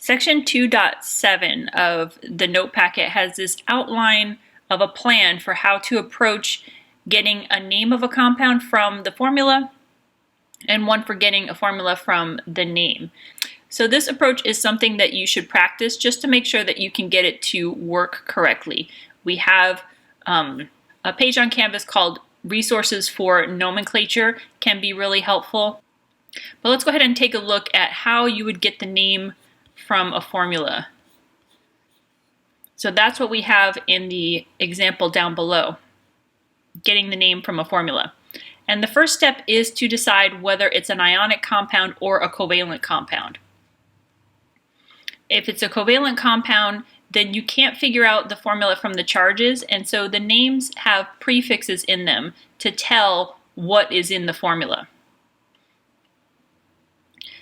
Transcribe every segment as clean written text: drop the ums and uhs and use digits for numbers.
Section 2.7 of the note packet has this outline of a plan for how to approach getting a name of a compound from the formula and one for getting a formula from the name. So this approach is something that you should practice just to make sure that you can get it to work correctly. We have a page on Canvas called Resources for Nomenclature, can be really helpful. But let's go ahead and take a look at how you would get the name from a formula. So that's what we have in the example down below, getting the name from a formula. And the first step is to decide whether it's an ionic compound or a covalent compound. If it's a covalent compound, then you can't figure out the formula from the charges, and so the names have prefixes in them to tell what is in the formula.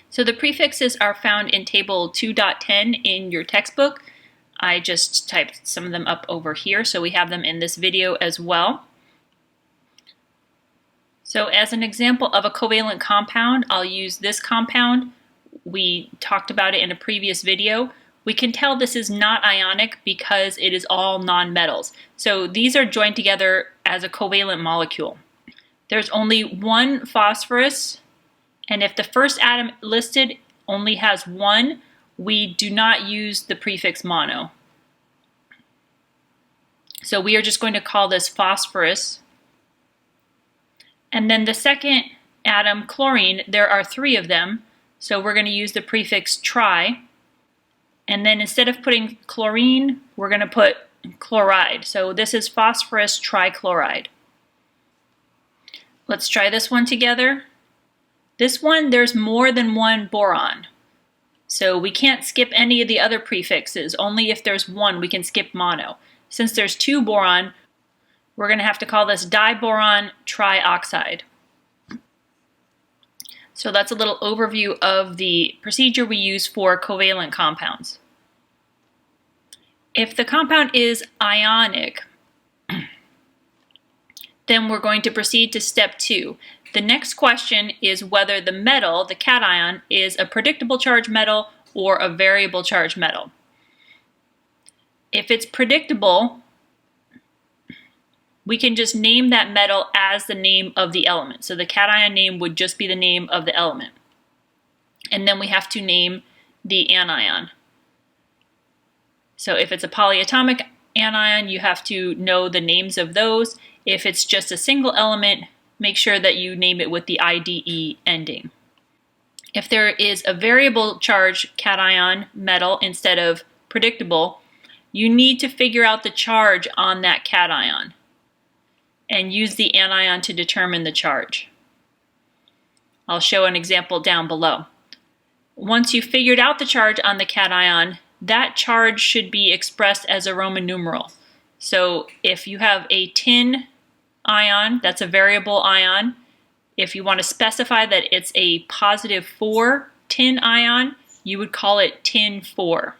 So the prefixes are found in table 2.10 in your textbook. I just typed some of them up over here, so we have them in this video as well. So as an example of a covalent compound, I'll use this compound. We talked about it in a previous video. We can tell this is not ionic because it is all nonmetals. So these are joined together as a covalent molecule. There's only one phosphorus, and if the first atom listed only has one, we do not use the prefix mono. So we are just going to call this phosphorus. And then the second atom, chlorine, there are three of them, so we're going to use the prefix tri. And then instead of putting chlorine, we're going to put chloride. So this is phosphorus trichloride. Let's try this one together. This one, there's more than one boron. So we can't skip any of the other prefixes. Only if there's one, we can skip mono. Since there's two boron, we're going to have to call this diboron trioxide. So that's a little overview of the procedure we use for covalent compounds. If the compound is ionic, then we're going to proceed to step 2. The next question is whether the metal, the cation, is a predictable charge metal or a variable charge metal. If it's predictable, we can just name that metal as the name of the element. So the cation name would just be the name of the element. And then we have to name the anion. So if it's a polyatomic anion, you have to know the names of those. If it's just a single element, make sure that you name it with the IDE ending. If there is a variable charge cation metal instead of predictable, you need to figure out the charge on that cation and use the anion to determine the charge. I'll show an example down below. Once you've figured out the charge on the cation, that charge should be expressed as a Roman numeral. So if you have a tin ion, that's a variable ion. If you want to specify that it's a positive 4 tin ion, you would call it tin 4.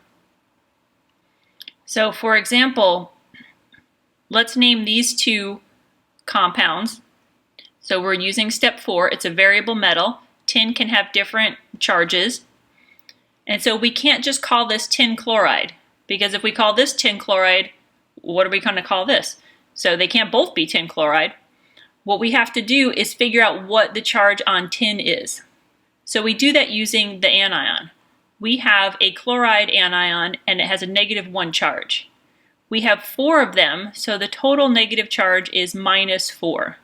So for example, let's name these two compounds. So we're using step 4. It's a variable metal. Tin can have different charges. And so we can't just call this tin chloride, because if we call this tin chloride, what are we going to call this? So they can't both be tin chloride. What we have to do is figure out what the charge on tin is. So we do that using the anion. We have a chloride anion and it has a -1 charge. We have 4 of them, so the total negative charge is -4.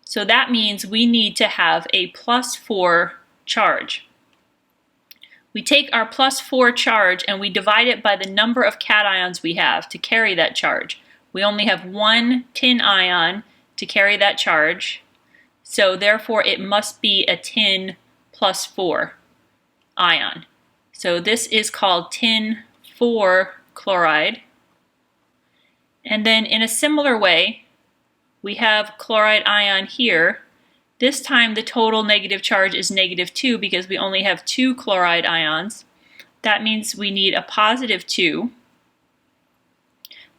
So that means we need to have a +4 charge. We take our +4 charge and we divide it by the number of cations we have to carry that charge. We only have one tin ion to carry that charge, so therefore it must be a tin +4 ion. So this is called tin 4 chloride. And then in a similar way, we have chloride ion here. This time the total negative charge is -2 because we only have 2 chloride ions. That means we need a +2.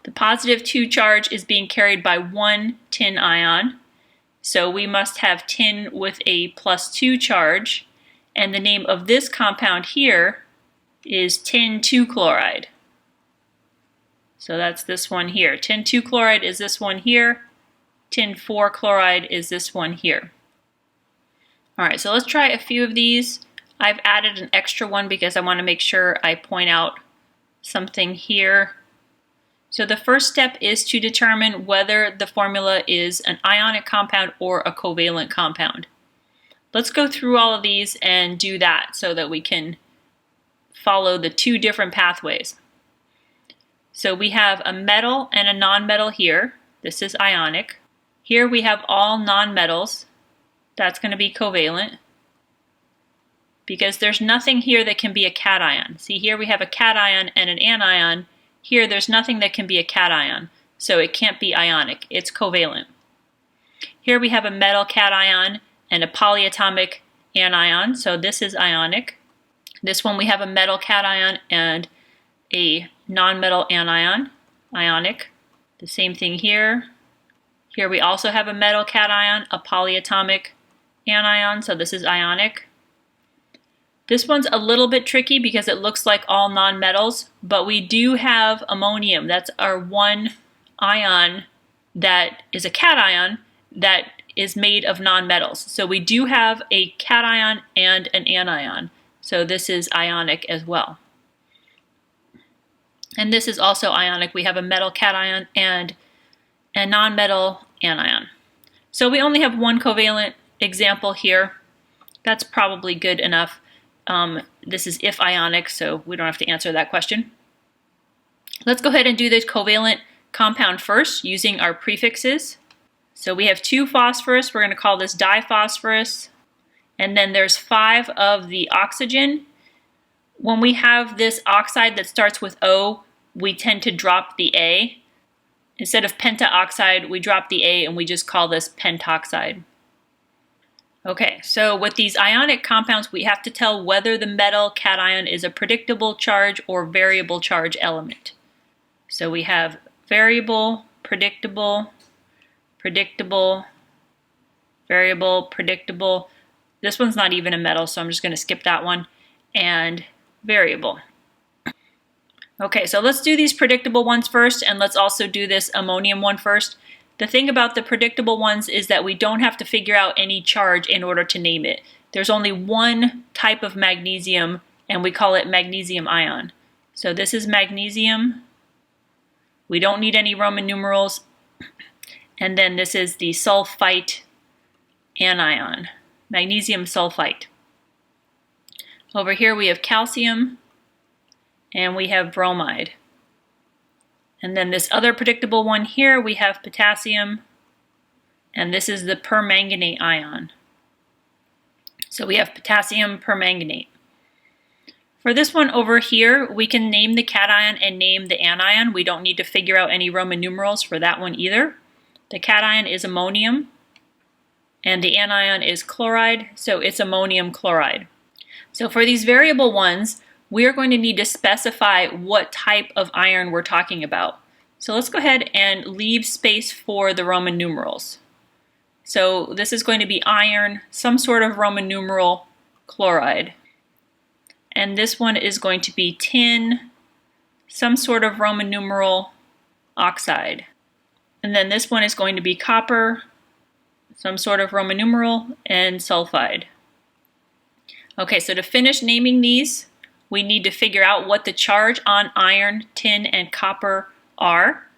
The +2 charge is being carried by one tin ion. So we must have tin with a +2 charge. And the name of this compound here is tin 2-chloride. So that's this one here. Tin 2-chloride is this one here. Tin 4-chloride is this one here. Alright, so let's try a few of these. I've added an extra one because I want to make sure I point out something here. So the first step is to determine whether the formula is an ionic compound or a covalent compound. Let's go through all of these and do that so that we can follow the two different pathways. So we have a metal and a nonmetal here. This is ionic. Here we have all nonmetals. That's going to be covalent, because there's nothing here that can be a cation. See, here we have a cation and an anion. Here there's nothing that can be a cation, so it can't be ionic. It's covalent. Here we have a metal cation and a polyatomic anion, so this is ionic. This one we have a metal cation and a nonmetal anion, ionic. The same thing here. Here we also have a metal cation, a polyatomic anion, so this is ionic. This one's a little bit tricky because it looks like all nonmetals, but we do have ammonium. That's our one ion that is a cation that is made of nonmetals. So we do have a cation and an anion. So this is ionic as well. And this is also ionic. We have a metal cation and a nonmetal anion. So we only have one covalent example here. That's probably good enough. This is if ionic, so we don't have to answer that question. Let's go ahead and do the covalent compound first using our prefixes. So we have 2 phosphorus. We're going to call this diphosphorus. And then there's 5 of the oxygen. When we have this oxide that starts with O, we tend to drop the A. Instead of pentaoxide, we drop the A and we just call this pentoxide. Okay, so with these ionic compounds, we have to tell whether the metal cation is a predictable charge or variable charge element. So we have variable, predictable, predictable, variable, predictable. This one's not even a metal, so I'm just going to skip that one. And variable. Okay, so let's do these predictable ones first, and let's also do this ammonium one first. The thing about the predictable ones is that we don't have to figure out any charge in order to name it. There's only one type of magnesium, and we call it magnesium ion. So this is magnesium. We don't need any Roman numerals. And then this is the sulfite anion, magnesium sulfite. Over here we have calcium, and we have bromide. And then this other predictable one here, we have potassium, and this is the permanganate ion. So we have potassium permanganate. For this one over here, we can name the cation and name the anion. We don't need to figure out any Roman numerals for that one either. The cation is ammonium, and the anion is chloride, so it's ammonium chloride. So for these variable ones, we are going to need to specify what type of iron we're talking about. So let's go ahead and leave space for the Roman numerals. So this is going to be iron, some sort of Roman numeral, chloride. And this one is going to be tin, some sort of Roman numeral, oxide. And then this one is going to be copper, some sort of Roman numeral, and sulfide. Okay, so to finish naming these, we need to figure out what the charge on iron, tin, and copper are.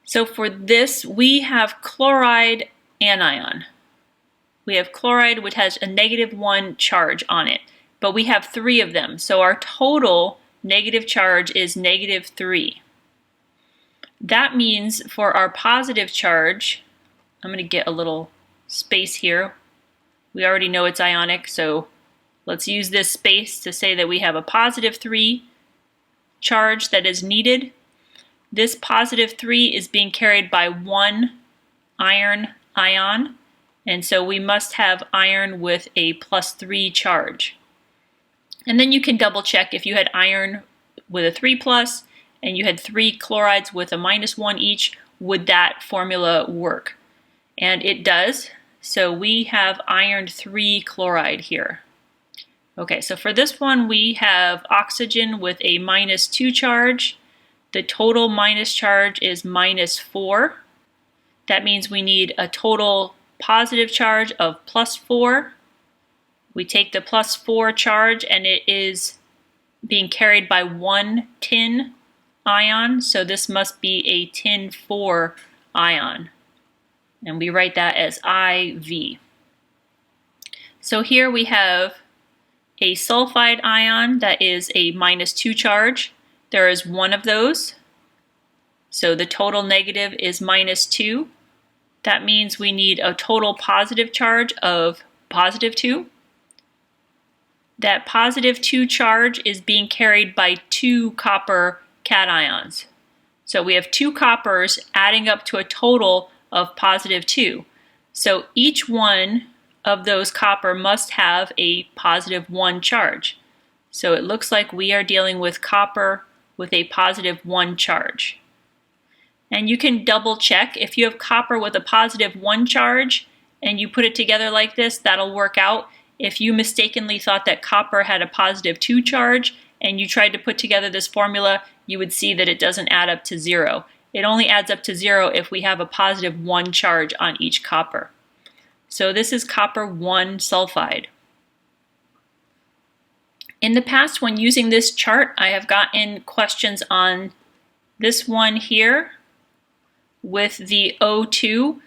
So for this, we have chloride anion. We have chloride, which has a -1 charge on it, but we have 3 of them. So our total negative charge is -3. That means for our positive charge, I'm going to get a little space here. We already know it's ionic, so let's use this space to say that we have a +3 charge that is needed. This +3 is being carried by 1 iron ion, and so we must have iron with a +3 charge. And then you can double check if you had iron with a 3+ and you had 3 chlorides with a -1 each, would that formula work? And it does. So we have iron 3 chloride here. Okay, so for this one, we have oxygen with a -2 charge. The total minus charge is -4. That means we need a total positive charge of +4. We take the +4 charge and it is being carried by one tin ion, so this must be a tin 4 ion. And we write that as IV. So here we have a sulfide ion that is a -2 charge. There is one of those. So the total negative is -2. That means we need a total positive charge of +2. That +2 charge is being carried by 2 copper cations. So we have 2 coppers adding up to a total of +2. So each one of those copper must have a +1 charge. So it looks like we are dealing with copper with a +1 charge. And you can double check. If you have copper with a +1 charge and you put it together like this, that'll work out. If you mistakenly thought that copper had a +2 charge and you tried to put together this formula, you would see that it doesn't add up to 0. It only adds up to 0 if we have a +1 charge on each copper. So this is copper 1 sulfide. In the past, when using this chart, I have gotten questions on this one here with the O2.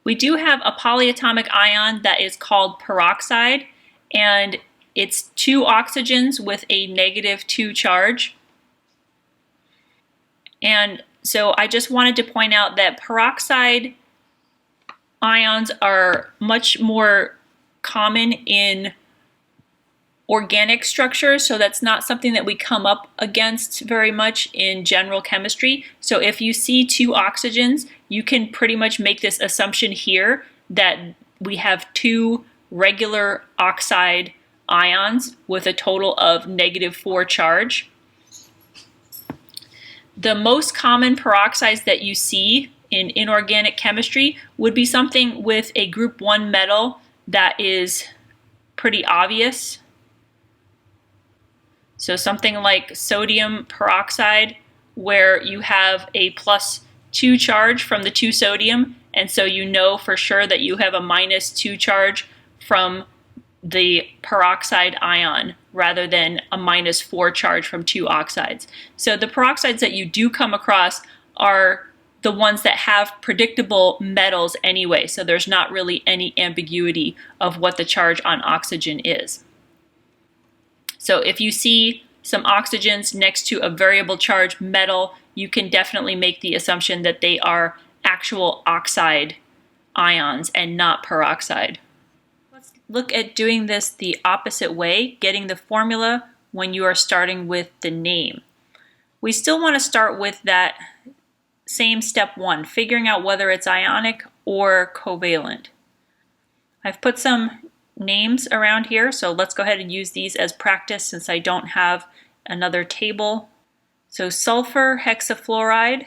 We do have a polyatomic ion that is called peroxide, and it's 2 oxygens with a -2 charge. And so I just wanted to point out that peroxide ions are much more common in organic structures, so that's not something that we come up against very much in general chemistry. So if you see 2 oxygens, you can pretty much make this assumption here that we have 2 regular oxide ions with a total of -4 charge. The most common peroxides that you see in inorganic chemistry would be something with a group 1 metal that is pretty obvious. So something like sodium peroxide, where you have a +2 charge from the 2 sodium, and so you know for sure that you have a -2 charge from the peroxide ion rather than a -4 charge from 2 oxides. So the peroxides that you do come across are the ones that have predictable metals anyway, so there's not really any ambiguity of what the charge on oxygen is. So if you see some oxygens next to a variable charge metal, you can definitely make the assumption that they are actual oxide ions and not peroxide. Let's look at doing this the opposite way, getting the formula when you are starting with the name. We still want to start with that same step 1, figuring out whether it's ionic or covalent. I've put some names around here, so let's go ahead and use these as practice since I don't have another table. So sulfur hexafluoride,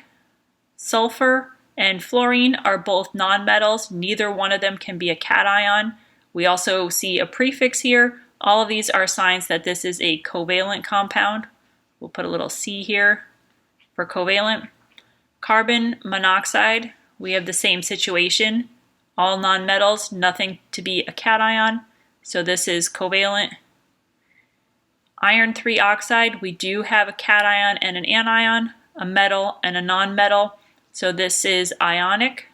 sulfur and fluorine are both nonmetals. Neither one of them can be a cation. We also see a prefix here. All of these are signs that this is a covalent compound. We'll put a little C here for covalent. Carbon monoxide, we have the same situation. All nonmetals, nothing to be a cation, so this is covalent. Iron 3 oxide, we do have a cation and an anion, a metal and a nonmetal, so this is ionic.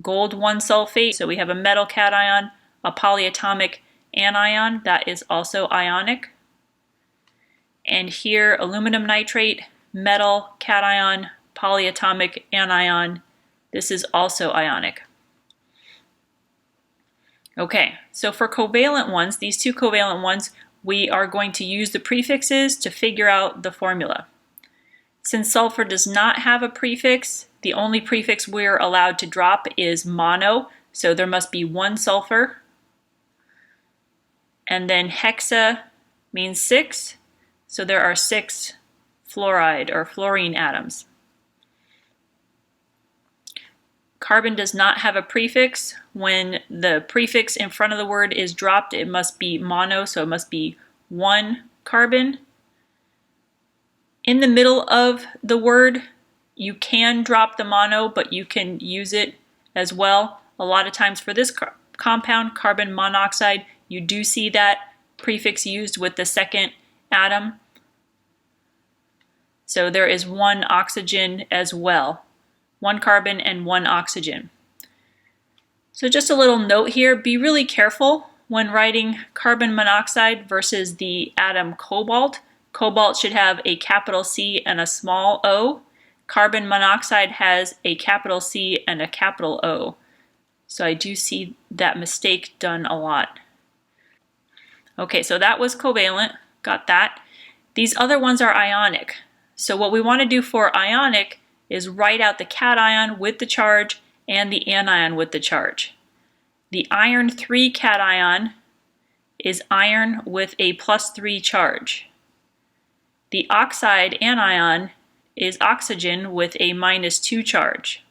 Gold 1 sulfate, so we have a metal cation, a polyatomic anion, that is also ionic. And here, aluminum nitrate, metal cation, polyatomic anion, this is also ionic. Okay, so for covalent ones, these 2 covalent ones, we are going to use the prefixes to figure out the formula. Since sulfur does not have a prefix, the only prefix we're allowed to drop is mono, so there must be 1 sulfur. And then hexa means 6, so there are 6 fluoride or fluorine atoms. Carbon does not have a prefix. When the prefix in front of the word is dropped, it must be mono, so it must be one carbon. In the middle of the word, you can drop the mono, but you can use it as well. A lot of times for this compound, carbon monoxide, you do see that prefix used with the second atom. So there is one oxygen as well. One carbon and one oxygen. So just a little note here, be really careful when writing carbon monoxide versus the atom cobalt. Cobalt should have a capital C and a small o. Carbon monoxide has a capital C and a capital O. So I do see that mistake done a lot. Okay, so that was covalent, got that. These other ones are ionic. So what we want to do for ionic is write out the cation with the charge and the anion with the charge. The iron 3 cation is iron with a +3 charge. The oxide anion is oxygen with a -2 charge.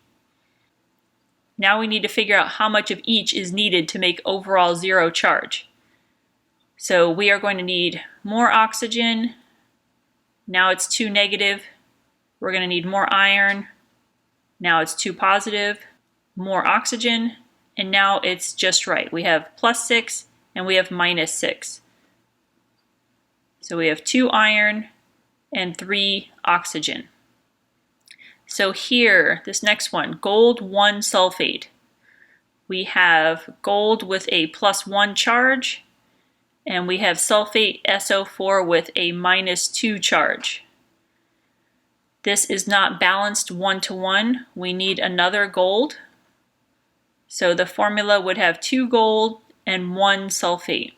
Now we need to figure out how much of each is needed to make overall 0 charge. So we are going to need more oxygen. Now it's 2 negative. We're going to need more iron. Now it's 2 positive. More oxygen. And now it's just right. We have +6 and we have -6. So we have 2 iron and 3 oxygen. So here, this next one, gold 1 sulfate. We have gold with a +1 charge, and we have sulfate SO4 with a -2 charge. This is not balanced 1-to-1. We need another gold. So the formula would have 2 gold and 1 sulfate.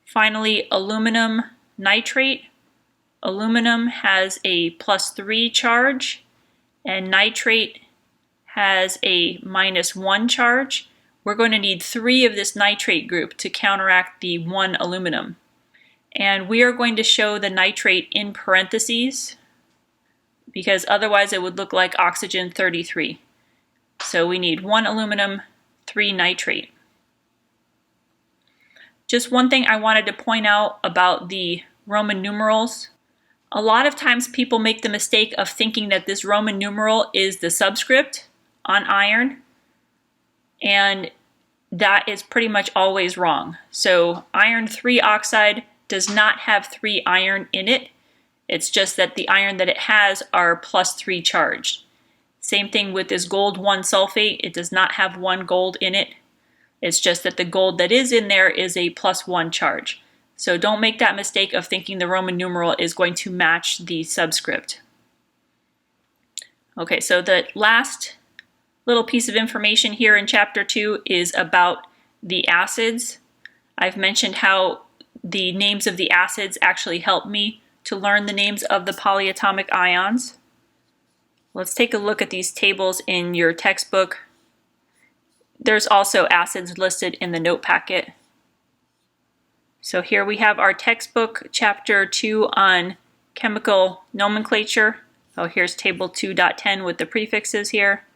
Finally, aluminum nitrate. Aluminum has a +3 charge, and nitrate has a -1 charge. We're going to need 3 of this nitrate group to counteract the 1 aluminum. And we are going to show the nitrate in parentheses, because otherwise it would look like oxygen 33. So we need 1 aluminum, 3 nitrate. Just one thing I wanted to point out about the Roman numerals. A lot of times people make the mistake of thinking that this Roman numeral is the subscript on iron, and that is pretty much always wrong. So iron 3 oxide does not have 3 iron in it. It's just that the iron that it has are +3 charged. Same thing with this gold 1 sulfate. It does not have 1 gold in it. It's just that the gold that is in there is a +1 charge. So don't make that mistake of thinking the Roman numeral is going to match the subscript. Okay, so the last little piece of information here in chapter 2 is about the acids. I've mentioned how the names of the acids actually help me to learn the names of the polyatomic ions. Let's take a look at these tables in your textbook. There's also acids listed in the note packet. So here we have our textbook, chapter 2 on chemical nomenclature. Oh, here's table 2.10 with the prefixes here.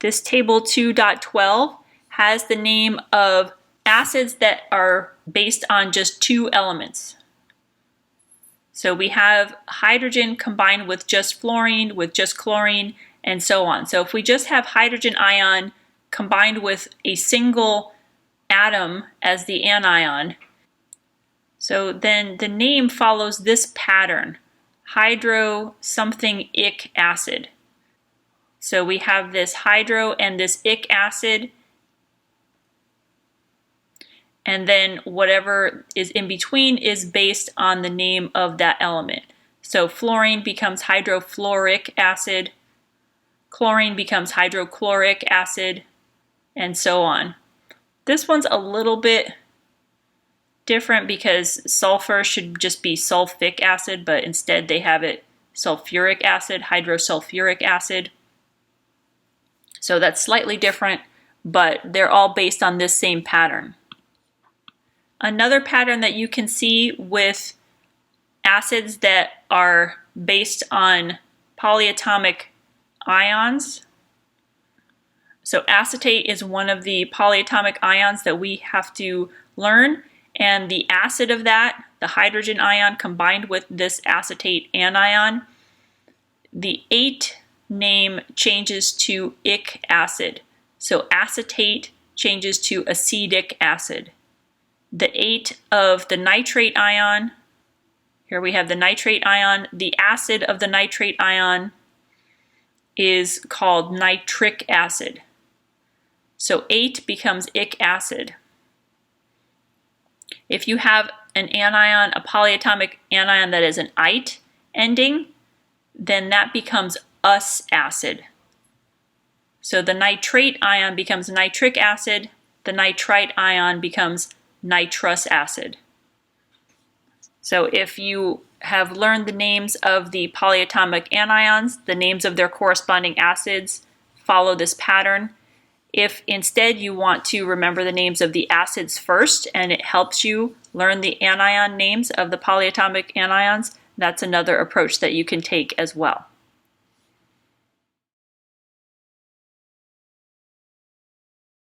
This table 2.12 has the name of acids that are based on just 2 elements. So we have hydrogen combined with just fluorine, with just chlorine, and so on. So if we just have hydrogen ion combined with a single atom as the anion, so then the name follows this pattern, hydro something ic acid. So we have this hydro and this ic acid, and then whatever is in between is based on the name of that element. So fluorine becomes hydrofluoric acid, chlorine becomes hydrochloric acid, and so on. This one's a little bit different because sulfur should just be sulfic acid, but instead they have it sulfuric acid, hydrosulfuric acid. So that's slightly different, but they're all based on this same pattern. Another pattern that you can see with acids that are based on polyatomic ions So acetate is one of the polyatomic ions that we have to learn, and the acid of that, the hydrogen ion combined with this acetate anion, the ate name changes to ic acid. So acetate changes to acetic acid. The ate of the nitrate ion, here we have the nitrate ion, the acid of the nitrate ion is called nitric acid. So ate becomes ic acid. If you have an anion, a polyatomic anion that is an ite ending, then that becomes us acid. So the nitrate ion becomes nitric acid, the nitrite ion becomes nitrous acid. So if you have learned the names of the polyatomic anions, the names of their corresponding acids, follow this pattern. If instead you want to remember the names of the acids first and it helps you learn the anion names of the polyatomic anions, that's another approach that you can take as well.